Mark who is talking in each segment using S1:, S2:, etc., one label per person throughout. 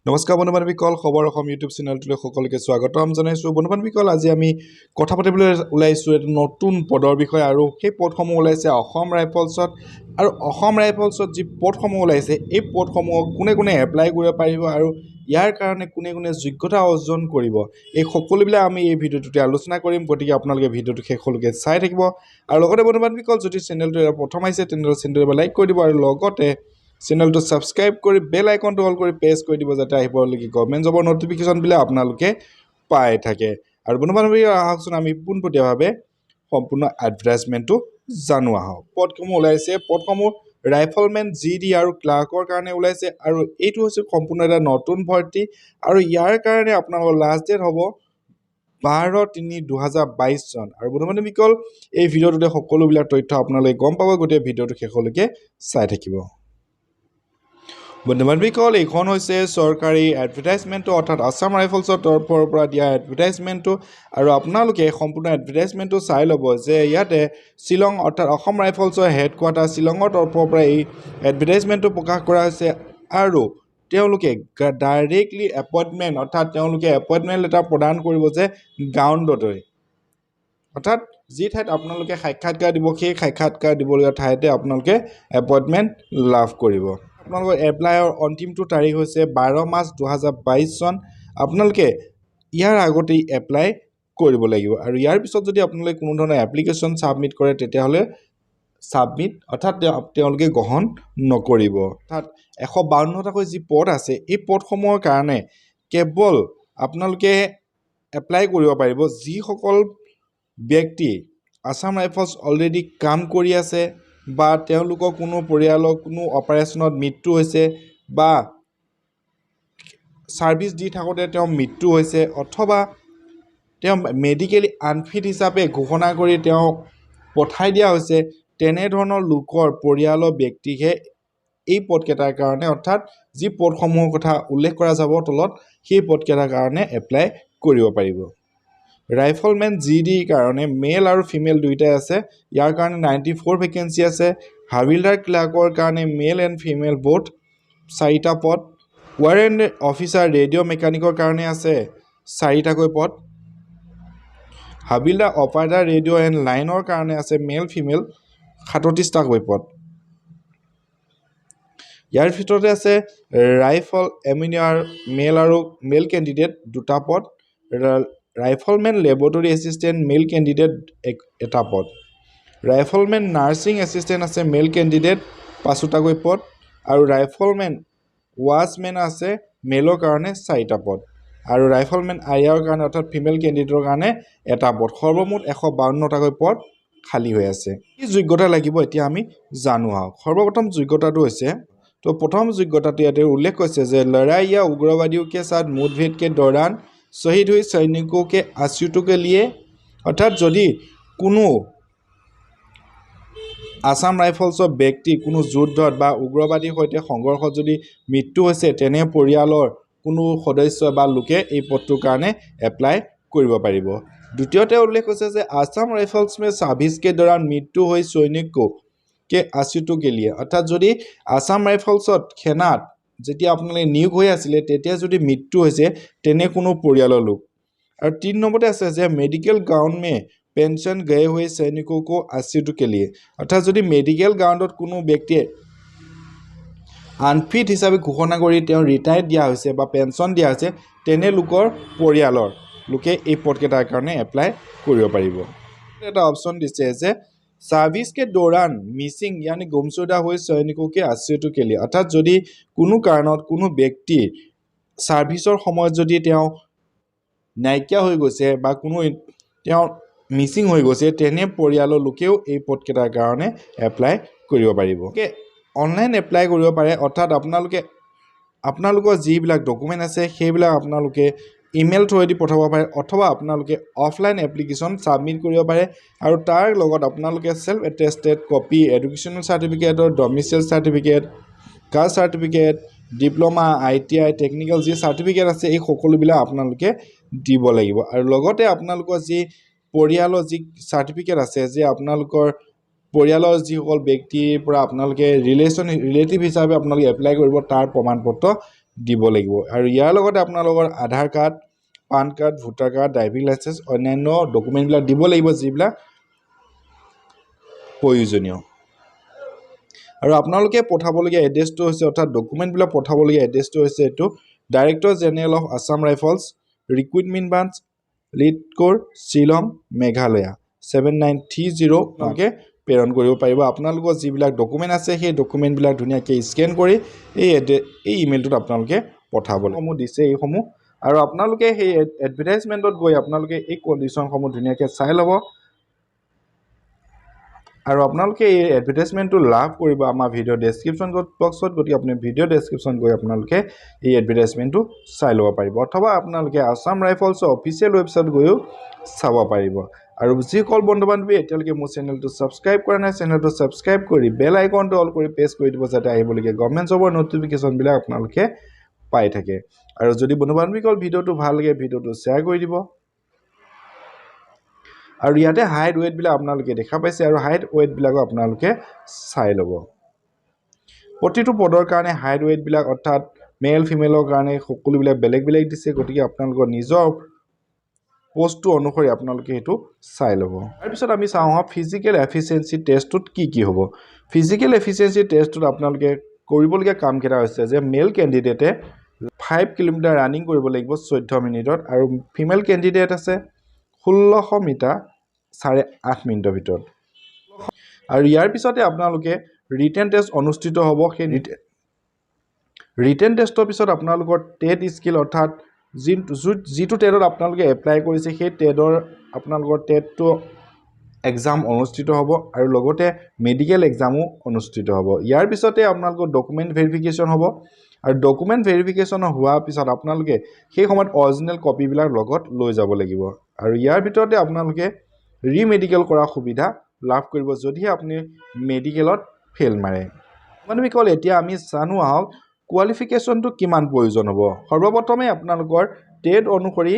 S1: নমস্কাৰ বন্ধুবান্ধৱীসকল খবৰ অসম ইউটিউব চেনেলটোলৈ সকলোকে স্বাগতম জনাইছোঁ। বন্ধুবান্ধৱীসকল আজি আমি কথা পাতিবলৈ ওলাইছোঁ এটা নতুন পদৰ বিষয়ে আৰু সেই পদসমূহ ওলাইছে অসম ৰাইফলছত আৰু অসম ৰাইফলছত যি পদসমূহ ওলাইছে এই পদসমূহক কোনে কোনে এপ্লাই কৰিব পাৰিব আৰু ইয়াৰ কাৰণে কোনে কোনে যোগ্যতা অৰ্জন কৰিব এই সকলোবিলাক আমি এই ভিডিঅ'টোতে আলোচনা কৰিম। গতিকে আপোনালোকে ভিডিঅ'টো শেষলৈকে চাই থাকিব আৰু লগতে বন্ধুবান্ধৱীসকল যদি চেনেলটো প্ৰথম আহিছে তেনেহ'লে চেনেলটো লাইক কৰি দিব আৰু লগতে চেনেলটো সাবস্ক্ৰাইব কৰি বেল আইকনটো অল কৰি প্ৰেছ কৰি দিব যাতে আহিবলগীয়া গভৰ্ণমেণ্ট জবৰ নটিফিকেশ্যনবিলাক আপোনালোকে পাই থাকে। আৰু বন্ধুবান্ধৱী আহকচোন আমি পোনপটীয়াভাৱে সম্পূৰ্ণ এডভাৰটাইজমেণ্টটো জানো আহক। পদসমূহ ওলাইছে, পদসমূহ ৰাইফলমেন GD আৰু ক্লাৰ্কৰ কাৰণে ওলাইছে আৰু এইটো হৈছে সম্পূৰ্ণ এটা নতুন ভৰ্তি আৰু ইয়াৰ কাৰণে আপোনালোকৰ লাষ্ট ডেট হ'ব 12/3/2022 চন। আৰু বন্ধুবান্ধৱীসকল এই ভিডিঅ'টোতে সকলোবিলাক তথ্য আপোনালোকে গম পাব, গতিকে ভিডিঅ'টো শেষলৈকে চাই থাকিব। বন্ধুবান্ধৱীসকল এইখন হৈছে চৰকাৰী এডভাৰটাইজমেণ্টটো অৰ্থাৎ আছাম ৰাইফলছৰ তৰফৰ পৰা দিয়া এডভাৰটাইজমেণ্টটো আৰু আপোনালোকে সম্পূৰ্ণ এডভাৰটাইজমেণ্টটো চাই ল'ব যে ইয়াতে শ্বিলং অৰ্থাৎ অসম ৰাইফলছৰ হেডকোৱাৰ্টাৰ শ্বিলঙৰ তৰফৰ পৰা এই এডভাৰটাইজমেণ্টটো প্ৰকাশ কৰা হৈছে আৰু তেওঁলোকে ডাইৰেক্টলি এপইণ্টমেণ্ট অৰ্থাৎ তেওঁলোকে এপইণ্টমেণ্ট লেটাৰ প্ৰদান কৰিব যে গ্ৰাউণ্ডতে অৰ্থাৎ যি ঠাইত আপোনালোকে সাক্ষাৎকাৰ দিব সেই সাক্ষাৎকাৰ দিবলগীয়া ঠাইতে আপোনালোকে এপইণ্টমেণ্ট লাভ কৰিব। আপোনালোকৰ এপ্লাইৰ অন্তিমটো তাৰিখ হৈছে 12 মাৰ্চ 2022 চন। আপোনালোকে ইয়াৰ আগতেই এপ্লাই কৰিব লাগিব আৰু ইয়াৰ পিছত যদি আপোনালোকে কোনো ধৰণৰ এপ্লিকেশ্যন ছাবমিট কৰে তেতিয়াহ'লে ছাবমিট অৰ্থাৎ তেওঁলোকে গ্ৰহণ নকৰিব। অৰ্থাৎ 152টাকৈ যি পদ আছে এই পদসমূহৰ কাৰণে কেৱল আপোনালোকে এপ্লাই কৰিব পাৰিব যিসকল ব্যক্তি আছাম ৰাইফলছ অলৰেডি কাম কৰি আছে বা তেওঁলোকৰ কোনো পৰিয়ালৰ কোনো অপাৰেশ্যনত মৃত্যু হৈছে বা ছাৰ্ভিচ দি থাকোঁতে তেওঁৰ মৃত্যু হৈছে অথবা তেওঁ মেডিকেলি আনফিট হিচাপে ঘোষণা কৰি তেওঁ পঠাই দিয়া হৈছে, তেনেধৰণৰ লোকৰ পৰিয়ালৰ ব্যক্তিকহে এই পদকেইটাৰ কাৰণে অৰ্থাৎ যি পদসমূহৰ কথা উল্লেখ কৰা যাব তলত সেই পদকেইটাৰ কাৰণে এপ্লাই কৰিব পাৰিব। ৰাইফলমেন GDৰ কাৰণে মেল আৰু ফিমেল দুয়োটাই আছে, ইয়াৰ কাৰণে 94 ভেকেঞ্চি আছে। হাবিলদাৰ ক্লাৰ্কৰ কাৰণে মেল এণ্ড ফিমেল বোথ 4টা পদ। ৱাৰেণ্ট অফিচাৰ ৰেডিঅ' মেকানিকৰ কাৰণে আছে 4টাকৈ পদ। হাবিলদাৰ অপাৰেটাৰ ৰেডিঅ' এণ্ড লাইনৰ কাৰণে আছে মেল ফিমেল 37টাকৈ পদ। ইয়াৰ ভিতৰতে আছে ৰাইফল এমিনিয়াৰ মেল আৰু মেল কেণ্ডিডেট 2টা পদ। ৰাইফলমেন লেবৰেটৰী এছিষ্টেণ্ট মেল কেণ্ডিডেট 1টা পদ। ৰাইফলমেন নাৰ্ছিং এছিষ্টেণ্ট আছে মেল কেণ্ডিডেট 5টাকৈ পদ আৰু ৰাইফলমেন ৱাচমেন আছে মেলৰ কাৰণে 4টা পদ আৰু ৰাইফলমেন আইয়াৰ কাৰণে অৰ্থাৎ ফিমেল কেণ্ডিডেটৰ কাৰণে 1টা পদ। সৰ্বমুঠ 152টাকৈ পদ খালী হৈ আছে। কি যোগ্যতা লাগিব এতিয়া আমি জানো আহক। সৰ্বপ্ৰথম যোগ্যতাটো হৈছে তো প্ৰথম যোগ্যতাটো ইয়াতে উল্লেখ কৰিছে যে লড়াই या उग्रवादियों के साथ मुठभेड़ के दौरान शहीद हुई सैनिकों के आश्रितों के लिए অৰ্থাৎ যদি কোনো আছাম ৰাইফলছৰ ব্যক্তি কোনো যুদ্ধত বা উগ্ৰবাদীৰ সৈতে সংঘৰ্ষত যদি মৃত্যু হৈছে তেনে পৰিয়ালৰ কোনো সদস্য বা লোকে এই পদটোৰ কাৰণে এপ্লাই কৰিব পাৰিব। দ্বিতীয়তে উল্লেখ হৈছে যে আছাম ৰাইফলছ में सर्विस के दौरान मृत्यु हुई सैनिकों के आश्रितों के लिए অৰ্থাৎ যদি আছাম ৰাইফলছত সেনাত যেতিয়া আপোনালোকে নিয়োগ হৈ আছিলে তেতিয়া যদি মৃত্যু হৈছে তেনে কোনো পৰিয়ালৰ লোক। और 3 নম্বৰতে আছে যে मेडिकल ग्राउंड में पेंशन गए हुए सैनिकों को आश्रितों के लिए অর্থাৎ যদি মেডিকেল গ্ৰাউণ্ডত কোনো ব্যক্তিয়ে আনফিট হিচাপে ঘোষণা কৰি তেওঁ ৰিটায়াৰ দিয়া হৈছে বা পেঞ্চন দিয়া হৈছে তেনে লোকৰ পৰিয়ালৰ লোকে এই পদকেইটাৰ কাৰণে এপ্লাই কৰিব পাৰিব। এটা অপশ্যন দিছে যে सर्विस के दौरान मिसिंग यानी गुमशुदा हुए सैनिकों के आश्रितों के लिए অর্থাৎ যদি কোনো কাৰণত কোনো ব্যক্তি সাৰ্ভিসৰ সময়ত যদি তেওঁ নাইকিয়া হৈ গৈছে বা কোনো তেওঁ মিসিং হৈ গৈছে তেনে পৰিয়ালৰ লোকেও এই পদকেইটাৰ কাৰণে এপ্লাই কৰিব পাৰিব। অনলাইন এপ্লাই কৰিব পাৰে অৰ্থাৎ আপোনালোকৰ যিবিলাক ডকুমেণ্ট আছে সেইবিলাক আপোনালোকে ইমেইল থ্ৰুৱেদি পঠাব পাৰে অথবা আপোনালোকে অফলাইন এপ্লিকেশ্যন ছাবমিট কৰিব পাৰে আৰু তাৰ লগত আপোনালোকে সেল্ফ এটেষ্টেড কপি এডুকেশ্যনেল চাৰ্টিফিকেটৰ domicile certificate caste certificate diploma ITI technical যি চাৰ্টিফিকেট আছে এই সকলোবিলাক আপোনালোকে দিব লাগিব আৰু লগতে আপোনালোকৰ যি পৰিয়ালৰ যি চাৰ্টিফিকেট আছে যে আপোনালোকৰ পৰিয়ালৰ যিসকল ব্যক্তিৰ পৰা আপোনালোকে ৰিলেটিভ হিচাপে আপোনালোকে এপ্লাই কৰিব তাৰ প্ৰমাণপত্ৰ দিব লাগিব আৰু ইয়াৰ লগতে আপোনালোকৰ Aadhaar card PAN card voter card driving licence অন্যান্য ডকুমেণ্টবিলাক দিব লাগিব যিবিলাক প্ৰয়োজনীয় আৰু আপোনালোকে পঠাবলগীয়া এড্ৰেছটো হৈছে অৰ্থাৎ ডকুমেণ্টবিলাক পঠাবলগীয়া এড্ৰেছটো হৈছে এইটো director general of Assam Rifles recruitment branch Laitkor Shillong Meghalaya 7930 আপোনালোকে প্ৰেৰণ কৰিব পাৰিব আপোনালোকৰ যিবিলাক ডকুমেণ্ট আছে সেই ডকুমেণ্টবিলাক ধুনীয়াকৈ স্কেন কৰি এই ইমেইলটোত আপোনালোকে পঠাবসমূহ দিছে এইসমূহ আৰু আপোনালোকে সেই এডভাৰটাইজমেণ্টত গৈ আপোনালোকে এই কণ্ডিশ্যনসমূহ ধুনীয়াকৈ চাই ল'ব আৰু আপোনালোকে এই এডভাৰটাইজমেণ্টটো লাভ কৰিব আমাৰ ভিডিঅ' ডেছক্ৰিপশ্যন বক্সত গতিকে আপুনি ভিডিঅ' ডেছক্ৰিপশ্যন গৈ আপোনালোকে এই এডভাৰটাইজমেণ্টটো চাই ল'ব পাৰিব অথবা আপোনালোকে আছাম ৰাইফলছৰ অফিচিয়েল ৱেবছাইট গৈও চাব পাৰিব আৰু যিসকল বন্ধু বান্ধৱী এতিয়ালৈকে মোৰ চেনেলটো ছাবস্ক্ৰাইব কৰা নাই চেনেলটো ছাবস্ক্ৰাইব কৰি বেল আইকনটো অল কৰি প্ৰেছ কৰি দিব যাতে আহিবলগীয়া গভৰ্ণমেণ্ট জবৰ ন'টিফিকেশ্যনবিলাক আপোনালোকে পাই থাকে আৰু যদি বন্ধু বান্ধৱীসকল ভিডিঅ'টো ভাল লাগে ভিডিঅ'টো শ্বেয়াৰ কৰি দিব আৰু ইয়াতে হাইট ৱেটবিলাক আপোনালোকে দেখা পাইছে আৰু হাইট ৱেটবিলাকো আপোনালোকে চাই ল'ব প্ৰতিটো পদৰ কাৰণে হাইট ৱেটবিলাক অৰ্থাৎ মেল ফিমেলৰ কাৰণে সকলোবিলাক বেলেগ বেলেগ দিছে গতিকে আপোনালোকৰ নিজৰ পোষ্টটো অনুসৰি আপোনালোকে সেইটো চাই ল'ব তাৰপিছত আমি চাওঁ ফিজিকেল এফিচিয়েঞ্চি টেষ্টটোত কি হ'ব ফিজিকেল এফিচিয়েঞ্চি টেষ্টটোত আপোনালোকে কৰিবলগীয়া কামকেইটা হৈছে যে মেল কেণ্ডিডেটে 5 কিলোমিটাৰ ৰানিং কৰিব লাগিব 14 মিনিটত আৰু ফিমেল কেণ্ডিডেট আছে 1600 মিটাৰ 8.5 মিনিটৰ ভিতৰত আৰু ইয়াৰ পিছতে আপোনালোকে ৰিটেন টেষ্ট অনুষ্ঠিত হ'ব সেই ৰিটেন টেষ্টৰ পিছত আপোনালোকৰ টেট স্কিল অৰ্থাৎ যিটো টেটত আপোনালোকে এপ্লাই কৰিছে সেই টেটৰ আপোনালোকৰ টেটটো এক্সাম অনুষ্ঠিত হ'ব আৰু লগতে মেডিকেল এক্সামো অনুষ্ঠিত হ'ব ইয়াৰ পিছতে আপোনালোকৰ ডকুমেণ্ট ভেৰিফিকেশ্যন হ'ব আৰু ডকুমেণ্ট ভেৰিফিকেশ্যন হোৱাৰ পিছত আপোনালোকে সেই সময়ত অৰিজিনেল কপিবিলাক লগত লৈ যাব লাগিব আৰু ইয়াৰ ভিতৰতে আপোনালোকে ৰিমেডিকেল কৰা সুবিধা লাভ কৰিব যদিহে আপুনি মেডিকেলত ফেইল মাৰে মানুহসকল এতিয়া আমি জানো আহক কোৱালিফিকেশ্যনটো কিমান প্ৰয়োজন হ'ব সৰ্বপ্ৰথমে আপোনালোকৰ টেট অনুসৰি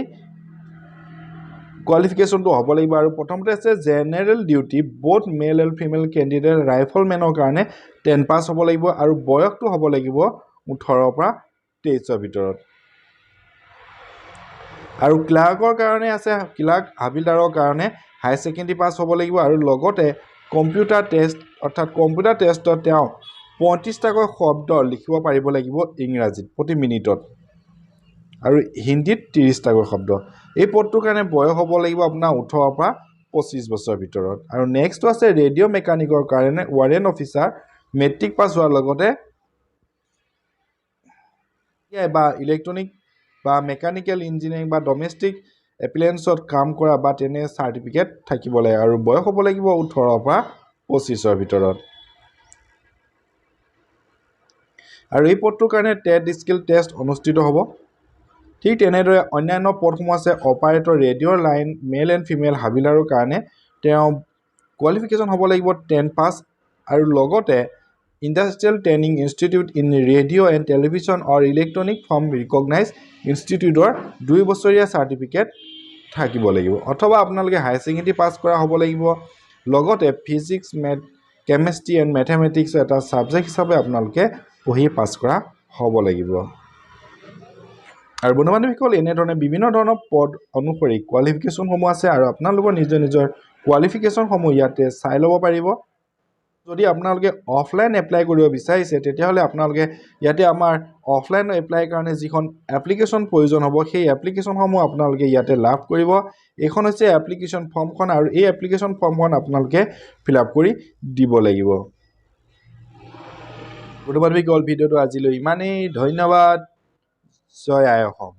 S1: কোৱালিফিকেশ্যনটো হ'ব লাগিব আৰু প্ৰথমতে আছে general duty both male and female candidate ৰাইফলমেনৰ কাৰণে 10 পাছ হ'ব লাগিব আৰু বয়সটো হ'ব লাগিব 18 পৰা 23ৰ ভিতৰত আৰু ক্লাৰ্কৰ কাৰণে আছে ক্লাৰ্ক হাবিলদাৰৰ কাৰণে হাই ছেকেণ্ডেৰী পাছ হ'ব লাগিব আৰু লগতে কম্পিউটাৰ টেষ্ট অৰ্থাৎ কম্পিউটাৰ টেষ্টত তেওঁ 35টাকৈ শব্দ লিখিব পাৰিব লাগিব ইংৰাজীত প্ৰতি মিনিটত আৰু হিন্দীত 30টাকৈ শব্দ এই পদটোৰ কাৰণে বয়স হ'ব লাগিব আপোনাৰ 18 পৰা 25 বছৰৰ ভিতৰত আৰু নেক্সট আছে ৰেডিঅ' মেকানিকৰ কাৰণে ৱাৰেণ্ট অফিচাৰ মেট্ৰিক পাছ হোৱাৰ লগতে বা ইলেক্ট্ৰনিক বা মেকানিকেল ইঞ্জিনিয়াৰিং বা ডমেষ্টিক এপ্লায়েন্সত কাম কৰা বা তেনে চাৰ্টিফিকেট থাকিব লাগে আৰু বয়স হ'ব লাগিব 18 পৰা 25ৰ ভিতৰত আৰু এই পদটোৰ কাৰণে টেট স্কিল টেষ্ট অনুষ্ঠিত হ'ব ঠিক তেনেদৰে অন্যান্য পদসমূহ আছে অপাৰেটৰ ৰেডিঅ'ৰ লাইন মেল এণ্ড ফিমেল হাবিলাৰৰ কাৰণে তেওঁ কোৱালিফিকেশ্যন হ'ব লাগিব 10 পাছ আৰু লগতে industrial training institute in radio' and television or electronic from recognise ইনষ্টিটিউটৰ 2 বছৰীয়া চাৰ্টিফিকেট থাকিব লাগিব অথবা আপোনালোকে হাই ছেকেণ্ডেৰী পাছ কৰা হ'ব লাগিব লগতে ফিজিক্স কেমেষ্ট্ৰি এণ্ড মেথমেটিক্স এটা ছাবজেক্ট হিচাপে আপোনালোকে পঢ়ি পাছ কৰা হ'ব লাগিব আৰু বন্ধু বান্ধৱীসকল এনেধৰণে বিভিন্ন ধৰণৰ পদ অনুসৰি কোৱালিফিকেশ্যনসমূহ আছে আৰু আপোনালোকৰ নিজৰ কোৱালিফিকেশ্যনসমূহ ইয়াতে চাই ল'ব পাৰিব যদি আপোনালোকে অফলাইন এপ্লাই কৰিব বিচাৰিছে তেতিয়াহ'লে আপোনালোকে ইয়াতে আমাৰ অফলাইন এপ্লাই কাৰণে যিখন এপ্লিকেশ্যন প্ৰয়োজন হ'ব সেই এপ্লিকেশ্যনসমূহ আপোনালোকে ইয়াতে লাভ কৰিব এইখন হৈছে এপ্লিকেশ্যন ফৰ্মখন আৰু এই এপ্লিকেশ্যন ফৰ্মখন আপোনালোকে ফিল আপ কৰি দিব লাগিব বন্ধু বান্ধৱীসকল ভিডিঅ'টো আজিলৈ ইমানেই ধন্যবাদ জয় আই অসম